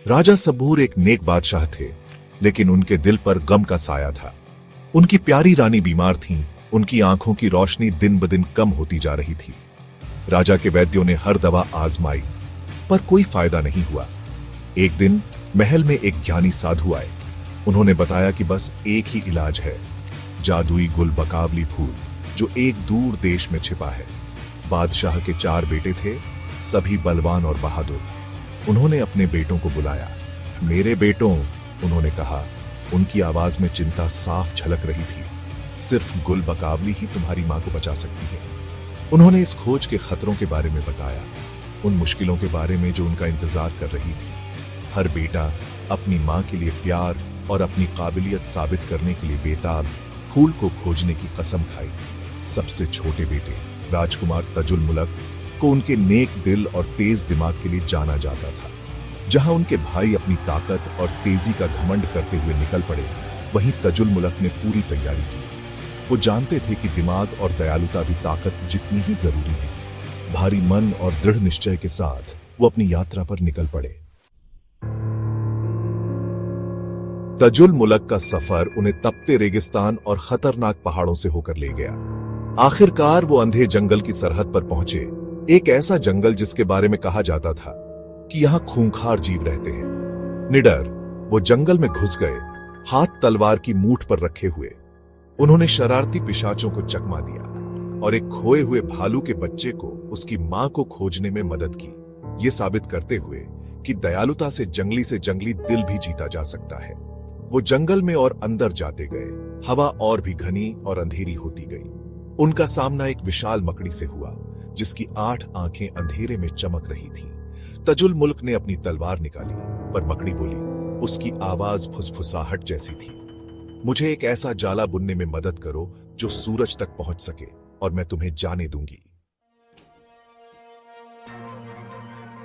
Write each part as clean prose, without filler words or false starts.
राजा सबूर एक नेक बादशाह थे, लेकिन उनके दिल पर गम का साया था। उनकी प्यारी रानी बीमार थीं, उनकी आंखों की रोशनी दिन ब दिन कम होती जा रही थी। राजा के वैद्यों ने हर दवा आजमाई, पर कोई फायदा नहीं हुआ। एक दिन महल में एक ज्ञानी साधु आए। उन्होंने बताया कि बस एक ही इलाज है, जादुई गुल बकावली फूल, जो एक दूर देश में छिपा है। बादशाह के 4 बेटे थे, सभी बलवान और बहादुर। उन्होंने अपने बेटों को बुलाया। मेरे बेटों, उन्होंने कहा। उनकी आवाज में चिंता साफ झलक रही थी। सिर्फ गुल बकावली ही तुम्हारी मां को बचा सकती है। उन्होंने इस खोज के खतरों के बारे में बताया, उन मुश्किलों के बारे में जो उनका इंतजार कर रही थी। हर बेटा अपनी मां के लिए प्यार और अपनी काबिलियत साबित करने के लिए बेताब फूल को खोजने की कसम खाई। सबसे छोटे बेटे राजकुमार तजुल मुलक को उनके नेक दिल और तेज दिमाग के लिए जाना जाता था। जहां उनके भाई अपनी ताकत और तेजी का घमंड करते हुए निकल पड़े, वहीं तजुल मुलक ने पूरी तैयारी की। वो जानते थे कि दिमाग और दयालुता भी ताकत जितनी ही जरूरी है। भारी मन और दृढ़ निश्चय के साथ वो अपनी यात्रा पर निकल पड़े। तजुल मुलक का सफर उन्हें तपते रेगिस्तान और खतरनाक पहाड़ों से होकर ले गया। आखिरकार वो अंधे जंगल की सरहद पर पहुंचे, एक ऐसा जंगल जिसके बारे में कहा जाता था कि यहां खूंखार जीव रहते हैं। निडर वो जंगल में घुस गए, हाथ तलवार की मूठ पर रखे हुए। उन्होंने शरारती पिशाचों को चकमा दिया और एक खोए हुए भालू के बच्चे को उसकी मां को खोजने में मदद की, ये साबित करते हुए कि दयालुता से जंगली दिल भी जीता जा सकता है। वो जंगल में और अंदर जाते गए। हवा और भी घनी और अंधेरी होती गई। उनका सामना एक विशाल मकड़ी से हुआ, जिसकी 8 आंखें अंधेरे में चमक रही थीं। तजुल मुल्क ने अपनी तलवार निकाली, पर मकड़ी बोली। उसकी आवाज फुसफुसाहट जैसी थी, मुझे एक ऐसा जाला बुनने में मदद करो जो सूरज तक पहुंच सके, और मैं तुम्हें जाने दूंगी।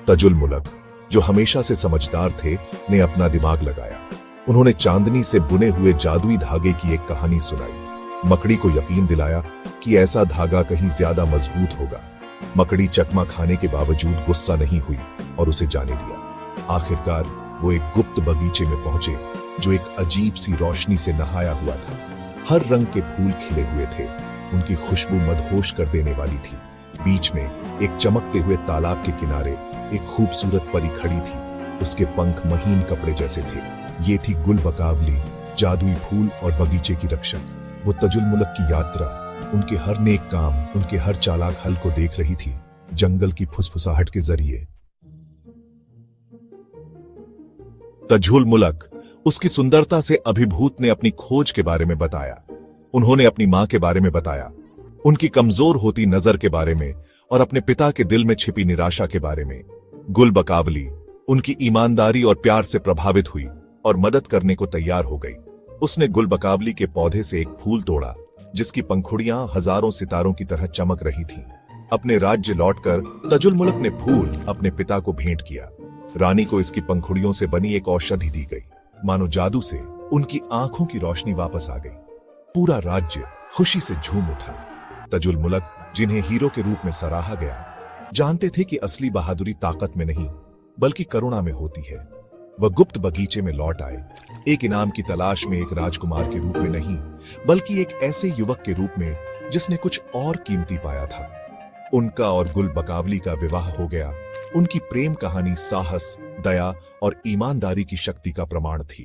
तजुल मुलक, जो हमेशा से समझदार थे, ने अपना दिमाग लगाया। उन्होंने चांदनी से बुने हुए जादुई धागे की एक कहानी सुनाई। मकड़ी को यकीन दिलाया कि ऐसा धागा कहीं ज्यादा मजबूत होगा। मकड़ी चकमा खाने के बावजूद गुस्सा नहीं हुई और उसे जाने दिया। आखिरकार वो एक गुप्त बगीचे में पहुंचे, जो एक अजीब सी रोशनी से नहाया हुआ था। हर रंग के फूल खिले हुए थे, उनकी खुशबू मदहोश कर देने वाली थी। बीच में एक चमकते हुए तालाब के किनारे एक खूबसूरत परी खड़ी थी। उसके पंख महीन कपड़े जैसे थे। ये थी गुल बकावली, जादुई फूल और बगीचे की रक्षक। वो तजुल मुलक की यात्रा, उनके हर नेक काम, उनके हर चालाक हल को देख रही थी, जंगल की फुसफुसाहट के जरिए। तजुल मुलक, उसकी सुंदरता से अभिभूत, ने अपनी खोज के बारे में बताया। उन्होंने अपनी मां के बारे में बताया, उनकी कमजोर होती नजर के बारे में, और अपने पिता के दिल में छिपी निराशा के बारे में। गुल बकावली उनकी ईमानदारी और प्यार से प्रभावित हुई और मदद करने को तैयार हो गई। उसने गुल बकावली के पौधे से एक फूल तोड़ा, जिसकी पंखुड़ियां हजारों सितारों की तरह चमक रही थीं। अपने राज्य लौटकर तजुल मुलक ने फूल अपने पिता को भेंट किया। रानी को इसकी पंखुड़ियों से बनी एक औषधि दी गई। मानो जादू से उनकी आंखों की रोशनी वापस आ गई। पूरा राज्य खुशी से झूम उठा। तजुल मुलक, जिन्हें हीरो के रूप में सराहा गया, जानते थे कि असली बहादुरी ताकत में नहीं, बल्कि करुणा में होती है। वह गुप्त बगीचे में लौट आए, एक इनाम की तलाश में, एक राजकुमार के रूप में नहीं, बल्कि एक ऐसे युवक के रूप में जिसने कुछ और कीमती पाया था। उनका और गुल बकावली का विवाह हो गया। उनकी प्रेम कहानी साहस, दया और ईमानदारी की शक्ति का प्रमाण थी।